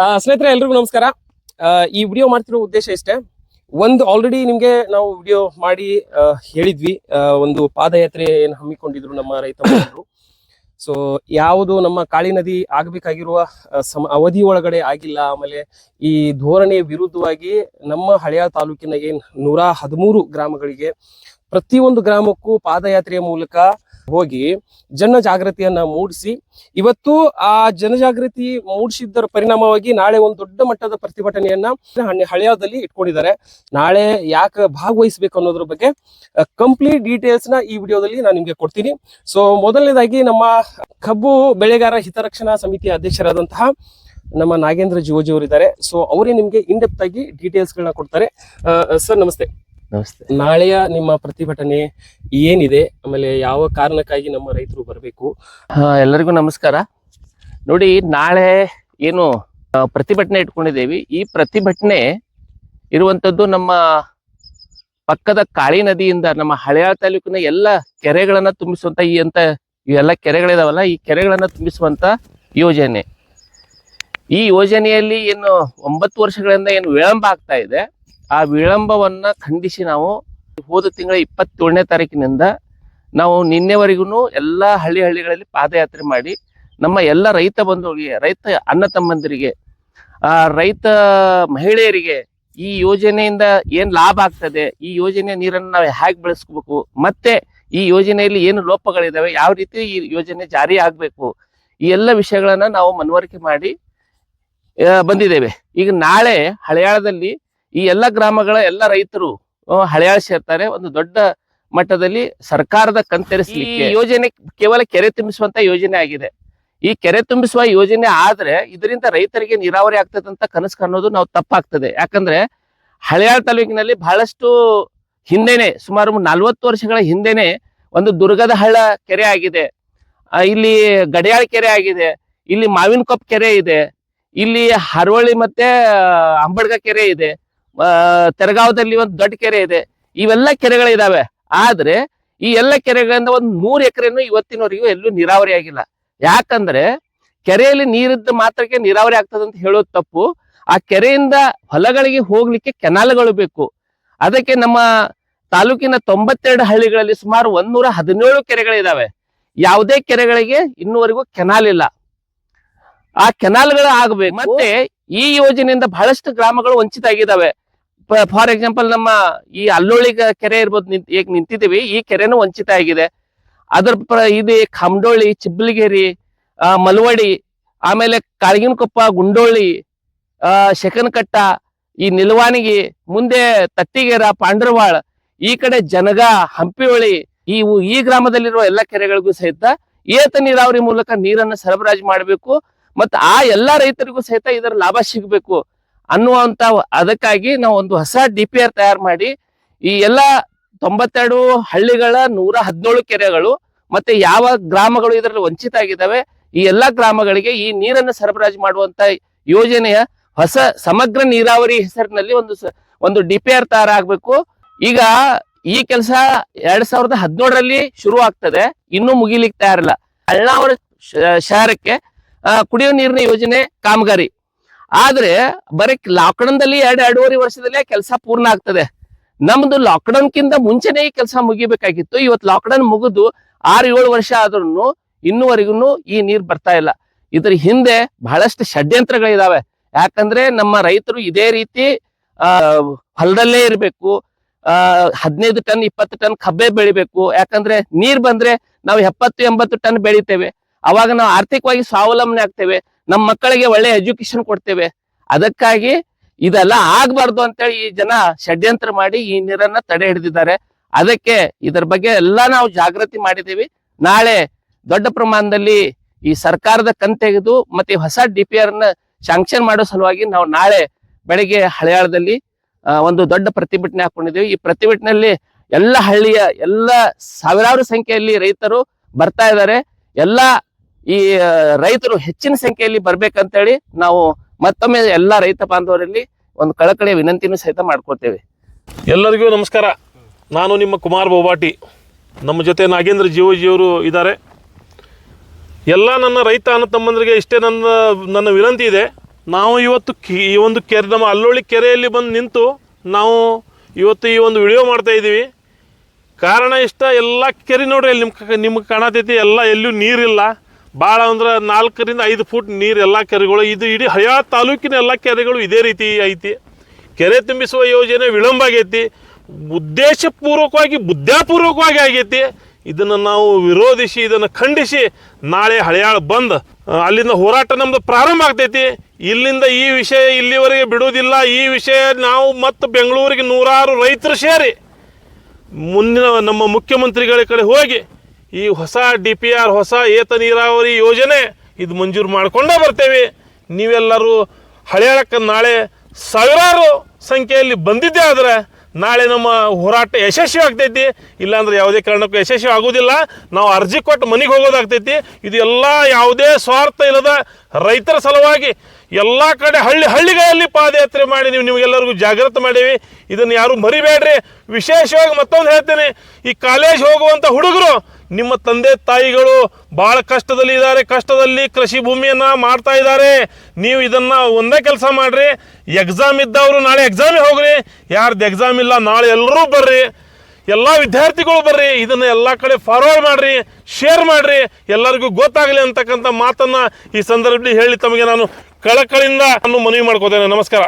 ಸ್ನೇಹಿತರೆ ಎಲ್ರಿಗೂ ನಮಸ್ಕಾರ. ಈ ವಿಡಿಯೋ ಮಾಡ್ತಿರೋ ಉದ್ದೇಶ ಇಷ್ಟೇ. ಒಂದು ಆಲ್ರೆಡಿ ನಿಮ್ಗೆ ನಾವು ವಿಡಿಯೋ ಮಾಡಿ ಹೇಳಿದ್ವಿ. ಒಂದು ಪಾದಯಾತ್ರೆ ಏನು ಹಮ್ಮಿಕೊಂಡಿದ್ರು ನಮ್ಮ ರೈತ ಮುಖಂಡರು. ಸೊ ಯಾವುದು ನಮ್ಮ ಕಾಳಿ ನದಿ ಆಗಬೇಕಾಗಿರುವ ಅವಧಿ ಒಳಗಡೆ ಆಗಿಲ್ಲ. ಆಮೇಲೆ ಈ ಧೋರಣೆ ವಿರುದ್ಧವಾಗಿ ನಮ್ಮ ಹಳೆಯ ತಾಲೂಕಿನ 113 ಗ್ರಾಮಗಳಿಗೆ ಪ್ರತಿಯೊಂದು ಗ್ರಾಮಕ್ಕೂ ಪಾದಯಾತ್ರೆಯ ಮೂಲಕ ಹೋಗಿ ಜನಜಾಗೃತಿಯನ್ನ ಮೂಡಿಸಿ ಇವತ್ತು ಆ ಜನಜಾಗೃತಿ ಮೂಡಿಸಿದ್ದರ ಪರಿಣಾಮವಾಗಿ ನಾಳೆ ಒಂದು ದೊಡ್ಡ ಮಟ್ಟದ ಪ್ರತಿಭಟನೆಯನ್ನ ಹಳೆಯದಲ್ಲಿ ಇಟ್ಕೊಂಡಿದ್ದಾರೆ. ನಾಳೆ ಯಾಕೆ ಭಾಗವಹಿಸಬೇಕು ಅನ್ನೋದ್ರ ಬಗ್ಗೆ ಕಂಪ್ಲೀಟ್ ಡೀಟೇಲ್ಸ್ ನ ಈ ವಿಡಿಯೋದಲ್ಲಿ ನಾನು ನಿಮ್ಗೆ ಕೊಡ್ತೀನಿ. ಸೊ ಮೊದಲನೇದಾಗಿ ನಮ್ಮ ಕಬ್ಬು ಬೆಳೆಗಾರ ಹಿತರಕ್ಷಣಾ ಸಮಿತಿಯ ಅಧ್ಯಕ್ಷರಾದಂತಹ ನಮ್ಮ ನಾಗೇಂದ್ರ ಜಿವೋಜಿ ಅವರಿದ್ದಾರೆ. ಸೊ ಅವರೇ ನಿಮ್ಗೆ ಇನ್ ಡೆಪ್ತ್ ಆಗಿ ಡೀಟೇಲ್ಸ್ ಗಳನ್ನ ಕೊಡ್ತಾರೆ. ಸರ್ ನಮಸ್ತೆ. ನಮಸ್ತೆ. ನಾಳೆಯ ನಿಮ್ಮ ಪ್ರತಿಭಟನೆ ಏನಿದೆ, ಆಮೇಲೆ ಯಾವ ಕಾರಣಕ್ಕಾಗಿ ನಮ್ಮ ರೈತರು ಬರಬೇಕು? ಎಲ್ಲರಿಗೂ ನಮಸ್ಕಾರ. ನೋಡಿ, ನಾಳೆ ಏನು ಪ್ರತಿಭಟನೆ ಇಟ್ಕೊಂಡಿದ್ದೇವೆ. ಈ ಪ್ರತಿಭಟನೆ ಇರುವಂತದ್ದು ನಮ್ಮ ಪಕ್ಕದ ಕಾಳಿ ನದಿಯಿಂದ ನಮ್ಮ ಹಳೆಯಾಳ ತಾಲೂಕಿನ ಎಲ್ಲ ಕೆರೆಗಳನ್ನ ತುಂಬಿಸುವಂತ ಇವೆಲ್ಲ ಕೆರೆಗಳಿದಾವಲ್ಲ, ಈ ಕೆರೆಗಳನ್ನ ತುಂಬಿಸುವಂತ ಯೋಜನೆ. ಈ ಯೋಜನೆಯಲ್ಲಿ ಏನು 9 ವರ್ಷಗಳಿಂದ ಏನು ವಿಳಂಬ ಆಗ್ತಾ ಇದೆ, ಆ ವಿಳಂಬವನ್ನ ಖಂಡಿಸಿ ನಾವು ಹೋದ ತಿಂಗಳ 27ನೇ ತಾರೀಕಿನಿಂದ ನಾವು ನಿನ್ನೆವರೆಗೂ ಎಲ್ಲ ಹಳ್ಳಿಗಳಲ್ಲಿ ಪಾದಯಾತ್ರೆ ಮಾಡಿ ನಮ್ಮ ಎಲ್ಲ ರೈತ ಬಂಧುಗಳಿಗೆ, ರೈತ ಅಣ್ಣ ತಮ್ಮಂದಿರಿಗೆ, ರೈತ ಮಹಿಳೆಯರಿಗೆ ಈ ಯೋಜನೆಯಿಂದ ಏನ್ ಲಾಭ ಆಗ್ತದೆ, ಈ ಯೋಜನೆಯ ನೀರನ್ನು ನಾವು ಹೇಗೆ ಬೆಳೆಸ್ಕೋಬೇಕು, ಮತ್ತೆ ಈ ಯೋಜನೆಯಲ್ಲಿ ಏನು ಲೋಪಗಳಿದಾವೆ, ಯಾವ ರೀತಿ ಈ ಯೋಜನೆ ಜಾರಿ ಆಗ್ಬೇಕು, ಈ ಎಲ್ಲ ವಿಷಯಗಳನ್ನ ನಾವು ಮನವರಿಕೆ ಮಾಡಿ ಬಂದಿದ್ದೇವೆ. ಈಗ ನಾಳೆ ಹಳೆಯಾಳದಲ್ಲಿ ಈ ಎಲ್ಲ ಗ್ರಾಮಗಳ ಎಲ್ಲ ರೈತರು ಹಳೆಯಾಳ ಸೇರ್ತಾರೆ. ಒಂದು ದೊಡ್ಡ ಮಟ್ಟದಲ್ಲಿ ಸರ್ಕಾರದ ಕಣ್ತೆರೆಸಲಿಕ್ಕೆ ಯೋಜನೆ ಕೇವಲ ಕೆರೆ ತುಂಬಿಸುವಂತ ಯೋಜನೆ ಆಗಿದೆ. ಈ ಕೆರೆ ತುಂಬಿಸುವ ಯೋಜನೆ ಆದ್ರೆ ಇದರಿಂದ ರೈತರಿಗೆ ನೀರಾವರಿ ಆಗ್ತದೆ ಅಂತ ಕನಸು ಕಾಣೋದು ನಾವು ತಪ್ಪಾಗ್ತದೆ. ಯಾಕಂದ್ರೆ ಹಳೆಯಾಳ ತಾಲೂಕಿನಲ್ಲಿ ಬಹಳಷ್ಟು ಹಿಂದೆನೆ, ಸುಮಾರು 40 ವರ್ಷಗಳ ಹಿಂದೆನೆ ಒಂದು ದುರ್ಗದ ಹಳ್ಳ ಕೆರೆ ಆಗಿದೆ, ಇಲ್ಲಿ ಗಡಿಯಾಳ ಕೆರೆ ಆಗಿದೆ, ಇಲ್ಲಿ ಮಾವಿನಕೊಪ್ಪ ಕೆರೆ ಇದೆ, ಇಲ್ಲಿ ಹರವಳ್ಳಿ ಮತ್ತೆ ಅಂಬಡ್ಗ ಕೆರೆ ಇದೆ, ತೆರಗಾವದಲ್ಲಿ ಒಂದು ದೊಡ್ಡ ಕೆರೆ ಇದೆ. ಇವೆಲ್ಲ ಕೆರೆಗಳಿದಾವೆ. ಆದ್ರೆ ಈ ಎಲ್ಲ ಕೆರೆಗಳಿಂದ ಒಂದು 100 ಎಕರೆನೂ ಇವತ್ತಿನವರೆಗೂ ಎಲ್ಲೂ ನೀರಾವರಿ ಆಗಿಲ್ಲ. ಯಾಕಂದ್ರೆ ಕೆರೆಯಲ್ಲಿ ನೀರಿದ್ದ ಮಾತ್ರಕ್ಕೆ ನೀರಾವರಿ ಆಗ್ತದೆ ಅಂತ ಹೇಳೋದು ತಪ್ಪು. ಆ ಕೆರೆಯಿಂದ ಹೊಲಗಳಿಗೆ ಹೋಗ್ಲಿಕ್ಕೆ ಕೆನಾಲ್ಗಳು ಬೇಕು. ಅದಕ್ಕೆ ನಮ್ಮ ತಾಲೂಕಿನ 92 ಹಳ್ಳಿಗಳಲ್ಲಿ ಸುಮಾರು 117 ಕೆರೆಗಳಿದಾವೆ. ಯಾವುದೇ ಕೆರೆಗಳಿಗೆ ಇನ್ನೂವರೆಗೂ ಕೆನಾಲ್ ಇಲ್ಲ. ಆ ಕೆನಾಲ್ಗಳು ಆಗ್ಬೇಕು. ಮತ್ತೆ ಈ ಯೋಜನೆಯಿಂದ ಬಹಳಷ್ಟು ಗ್ರಾಮಗಳು ವಂಚಿತ ಆಗಿದ್ದಾವೆ. ಫಾರ್ ಎಕ್ಸಾಂಪಲ್ ನಮ್ಮ ಈ ಅಲ್ಲೋಳಿ ಕೆರೆ ಇರ್ಬೋದು, ಈಗ ನಿಂತಿದ್ದೀವಿ, ಈ ಕೆರೆನೂ ವಂಚಿತ ಆಗಿದೆ. ಇದೆ ಖಾಮಡೋಳಿ, ಚಿಬ್ಲಿಗೇರಿ, ಮಲವಡಿ, ಆಮೇಲೆ ಕಾಳಗಿನಕೊಪ್ಪ, ಗುಂಡೋಳಿ, ಶೆಕನಕಟ್ಟ, ಈ ನಿಲ್ವಾನಿಗಿ, ಮುಂದೆ ತಟ್ಟಿಗೇರ, ಪಾಂಡ್ರವಾಳ, ಈ ಕಡೆ ಜನಗ, ಹಂಪಿಹೊಳಿ, ಈ ಗ್ರಾಮದಲ್ಲಿರುವ ಎಲ್ಲ ಕೆರೆಗಳಿಗೂ ಸಹಿತ ಏತ ನೀರಾವರಿ ಮೂಲಕ ನೀರನ್ನು ಸರಬರಾಜು ಮಾಡಬೇಕು. ಮತ್ತು ಆ ಎಲ್ಲಾ ರೈತರಿಗೂ ಸಹಿತ ಇದರ ಲಾಭ ಸಿಗಬೇಕು ಅನ್ನುವಂತ ಅದಕ್ಕಾಗಿ ನಾವು ಒಂದು ಹೊಸ DPR ತಯಾರು ಮಾಡಿ ಈ ಎಲ್ಲ 92 ಹಳ್ಳಿಗಳ 117 ಕೆರೆಗಳು ಮತ್ತೆ ಯಾವ ಗ್ರಾಮಗಳು ಇದರಲ್ಲಿ ವಂಚಿತ ಆಗಿದ್ದಾವೆ, ಈ ಎಲ್ಲಾ ಗ್ರಾಮಗಳಿಗೆ ಈ ನೀರನ್ನು ಸರಬರಾಜು ಮಾಡುವಂತ ಯೋಜನೆಯ ಹೊಸ ಸಮಗ್ರ ನೀರಾವರಿ ಹೆಸರಿನಲ್ಲಿ ಒಂದು DPR ತಯಾರಾಗಬೇಕು. ಈಗ ಈ ಕೆಲಸ 2017ರಲ್ಲಿ ಶುರು ಆಗ್ತದೆ, ಇನ್ನೂ ಮುಗಿಲಿಕ್ಕೆ ತಯಾರಿಲ್ಲ. ಅಳ್ನಾವರ ಶಹರಕ್ಕೆ ಕುಡಿಯುವ ನೀರಿನ ಯೋಜನೆ ಕಾಮಗಾರಿ ಆದ್ರೆ ಬರೀ ಲಾಕ್ಡೌನ್ದಲ್ಲಿ 2-2.5 ವರ್ಷದಲ್ಲೇ ಕೆಲಸ ಪೂರ್ಣ ಆಗ್ತದೆ. ನಮ್ದು ಲಾಕ್ಡೌನ್ಕಿಂತ ಮುಂಚೆನೇ ಈ ಕೆಲಸ ಮುಗಿಬೇಕಾಗಿತ್ತು. ಇವತ್ತು ಲಾಕ್ಡೌನ್ ಮುಗಿದು 6-7 ವರ್ಷ ಆದ್ರೂ ಇನ್ನೂವರೆಗೂ ಈ ನೀರ್ ಬರ್ತಾ ಇಲ್ಲ. ಇದ್ರ ಹಿಂದೆ ಬಹಳಷ್ಟು ಷಡ್ಯಂತ್ರಗಳಿದಾವೆ. ಯಾಕಂದ್ರೆ ನಮ್ಮ ರೈತರು ಇದೇ ರೀತಿ ಹೊಲದಲ್ಲೇ ಇರ್ಬೇಕು, 15 ಟನ್ 20 ಟನ್ ಕಬ್ಬೆ ಬೆಳಿಬೇಕು. ಯಾಕಂದ್ರೆ ನೀರ್ ಬಂದ್ರೆ ನಾವು 70-80 ಟನ್ ಬೆಳಿತೇವೆ. ಅವಾಗ ನಾವು ಆರ್ಥಿಕವಾಗಿ ಸ್ವಾವಲಂಬನೆ ಆಗ್ತೇವೆ, ನಮ್ಮ ಮಕ್ಕಳಿಗೆ ಒಳ್ಳೆ ಎಜುಕೇಶನ್ ಕೊಡ್ತೇವೆ. ಅದಕ್ಕಾಗಿ ಇದೆಲ್ಲ ಆಗ್ಬಾರ್ದು ಅಂತೇಳಿ ಈ ಜನ ಷಡ್ಯಂತ್ರ ಮಾಡಿ ಈ ನೀರನ್ನ ತಡೆ ಹಿಡಿದಿದ್ದಾರೆ. ಅದಕ್ಕೆ ಇದರ ಬಗ್ಗೆ ಎಲ್ಲ ನಾವು ಜಾಗೃತಿ ಮಾಡಿದ್ದೀವಿ. ನಾಳೆ ದೊಡ್ಡ ಪ್ರಮಾಣದಲ್ಲಿ ಈ ಸರ್ಕಾರದ ಕಣ್ ತೆಗೆದು ಮತ್ತೆ ಹೊಸ DPR ನ ಶಾಂಕ್ಷನ್ ಮಾಡೋ ಸಲುವಾಗಿ ನಾವು ನಾಳೆ ಬೆಳಗ್ಗೆ ಹಳೆಯಾಳದಲ್ಲಿ ಒಂದು ದೊಡ್ಡ ಪ್ರತಿಭಟನೆ ಹಾಕೊಂಡಿದ್ದೀವಿ. ಈ ಪ್ರತಿಭಟನೆಯಲ್ಲಿ ಎಲ್ಲ ಹಳ್ಳಿಯ ಎಲ್ಲ ಸಾವಿರಾರು ಸಂಖ್ಯೆಯಲ್ಲಿ ರೈತರು ಬರ್ತಾ ಇದ್ದಾರೆ. ಎಲ್ಲ ಈ ರೈತರು ಹೆಚ್ಚಿನ ಸಂಖ್ಯೆಯಲ್ಲಿ ಬರ್ಬೇಕಂತೇಳಿ ನಾವು ಮತ್ತೊಮ್ಮೆ ಎಲ್ಲ ರೈತ ಬಾಂಧವರಲ್ಲಿ ಒಂದು ಕಳಕಳಿಯ ವಿನಂತಿನೂ ಸಹಿತ ಮಾಡ್ಕೊಳ್ತೇವೆ. ಎಲ್ಲರಿಗೂ ನಮಸ್ಕಾರ. ನಾನು ನಿಮ್ಮ ಕುಮಾರ್ ಬೋಬಾಟಿ. ನಮ್ಮ ಜೊತೆ ನಾಗೇಂದ್ರ ಜಿವೋಜಿಯವರು ಇದ್ದಾರೆ. ಎಲ್ಲ ನನ್ನ ರೈತ ಅಣ್ಣ ತಮ್ಮಂದರಿಗೆ ಇಷ್ಟೇ ನನ್ನ ವಿನಂತಿ ಇದೆ. ನಾವು ಇವತ್ತು ಈ ಒಂದು ಕೆರೆ, ನಮ್ಮ ಅಲ್ಲೋಳಿ ಕೆರೆಯಲ್ಲಿ ಬಂದು ನಿಂತು ನಾವು ಇವತ್ತು ಈ ಒಂದು ವಿಡಿಯೋ ಮಾಡ್ತಾ ಇದ್ದೀವಿ. ಕಾರಣ ಇಷ್ಟ, ಎಲ್ಲ ಕೆರೆ ನೋಡ್ರಿ ಅಲ್ಲಿ ನಿಮ್ಗೆ ಕಾಣತೈತಿ, ಎಲ್ಲ ಎಲ್ಲೂ ನೀರಿಲ್ಲ. ಭಾಳ ಅಂದ್ರೆ 4 ರಿಂದ 5 ಫುಟ್ ನೀರು ಎಲ್ಲ ಕೆರೆಗಳು. ಇದು ಇಡೀ ಹಳಿಯಾಳ ತಾಲೂಕಿನ ಎಲ್ಲ ಕೆರೆಗಳು ಇದೇ ರೀತಿ ಐತಿ. ಕೆರೆ ತುಂಬಿಸುವ ಯೋಜನೆ ವಿಳಂಬ ಆಗೈತಿ, ಉದ್ದೇಶಪೂರ್ವಕವಾಗಿ ಬುದ್ಧಾಪೂರ್ವಕವಾಗಿ ಆಗೈತಿ. ಇದನ್ನು ನಾವು ವಿರೋಧಿಸಿ, ಇದನ್ನು ಖಂಡಿಸಿ ನಾಳೆ ಹಳಿಯಾಳ ಬಂದ್ ಅಲ್ಲಿಂದ ಹೋರಾಟ ನಮ್ಮದು ಪ್ರಾರಂಭ ಆಗ್ತೈತಿ. ಇಲ್ಲಿಂದ ಈ ವಿಷಯ ಇಲ್ಲಿವರೆಗೆ ಬಿಡುವುದಿಲ್ಲ. ಈ ವಿಷಯ ನಾವು ಮತ್ತು ಬೆಂಗಳೂರಿಗೆ 100 ರೈತರು ಸೇರಿ ಮುಂದಿನ ನಮ್ಮ ಮುಖ್ಯಮಂತ್ರಿಗಳ ಕಡೆ ಹೋಗಿ ಈ ಹೊಸ DPR, ಹೊಸ ಏತ ನೀರಾವರಿ ಯೋಜನೆ ಇದು ಮಂಜೂರು ಮಾಡಿಕೊಂಡೇ ಬರ್ತೇವೆ. ನೀವೆಲ್ಲರೂ ಹಳಿಯಾಳಕ್ಕೆ ನಾಳೆ ಸಾವಿರಾರು ಸಂಖ್ಯೆಯಲ್ಲಿ ಬಂದಿದ್ದೇ ಆದರೆ ನಾಳೆ ನಮ್ಮ ಹೋರಾಟ ಯಶಸ್ವಿ ಆಗ್ತೈತಿ. ಇಲ್ಲಾಂದ್ರೆ ಯಾವುದೇ ಕಾರಣಕ್ಕೂ ಯಶಸ್ವಿ ಆಗೋದಿಲ್ಲ. ನಾವು ಅರ್ಜಿ ಕೊಟ್ಟು ಮನೆಗೆ ಹೋಗೋದಾಗ್ತೈತಿ. ಇದು ಎಲ್ಲ ಯಾವುದೇ ಸ್ವಾರ್ಥ ಇಲ್ಲದ ರೈತರ ಸಲುವಾಗಿ ಎಲ್ಲ ಕಡೆ ಹಳ್ಳಿಗಳಲ್ಲಿ ಪಾದಯಾತ್ರೆ ಮಾಡಿ ನಿಮಗೆಲ್ಲರಿಗೂ ಜಾಗೃತಿ ಮಾಡೀವಿ. ಇದನ್ನು ಯಾರು ಮರಿಬೇಡ್ರಿ. ವಿಶೇಷವಾಗಿ ಮತ್ತೊಂದು ಹೇಳ್ತೇನೆ, ಈ ಕಾಲೇಜ್ ಹೋಗುವಂಥ ಹುಡುಗರು, ನಿಮ್ಮ ತಂದೆ ತಾಯಿಗಳು ಭಾಳ ಕಷ್ಟದಲ್ಲಿ ಇದ್ದಾರೆ, ಕಷ್ಟದಲ್ಲಿ ಕೃಷಿ ಭೂಮಿಯನ್ನು ಮಾಡ್ತಾ ಇದ್ದಾರೆ. ನೀವು ಇದನ್ನು ಒಂದೇ ಕೆಲಸ ಮಾಡಿರಿ. ಎಕ್ಸಾಮ್ ಇದ್ದವರು ನಾಳೆ ಎಕ್ಸಾಮಿಗೆ ಹೋಗ್ರಿ, ಯಾರ್ದು ಎಕ್ಸಾಮ್ ಇಲ್ಲ ನಾಳೆ ಎಲ್ಲರೂ ಬರ್ರಿ, ಎಲ್ಲ ವಿದ್ಯಾರ್ಥಿಗಳು ಬರ್ರಿ. ಇದನ್ನು ಎಲ್ಲ ಕಡೆ ಫಾರ್ವರ್ಡ್ ಮಾಡಿರಿ, ಶೇರ್ ಮಾಡಿರಿ, ಎಲ್ಲರಿಗೂ ಗೊತ್ತಾಗಲಿ ಅಂತಕ್ಕಂಥ ಮಾತನ್ನು ಈ ಸಂದರ್ಭದಲ್ಲಿ ಹೇಳಿ ತಮಗೆ ನಾನು ಕಳಕಳಿಯಿಂದ ಮನವಿ ಮಾಡ್ಕೋತೇನೆ. ನಮಸ್ಕಾರ.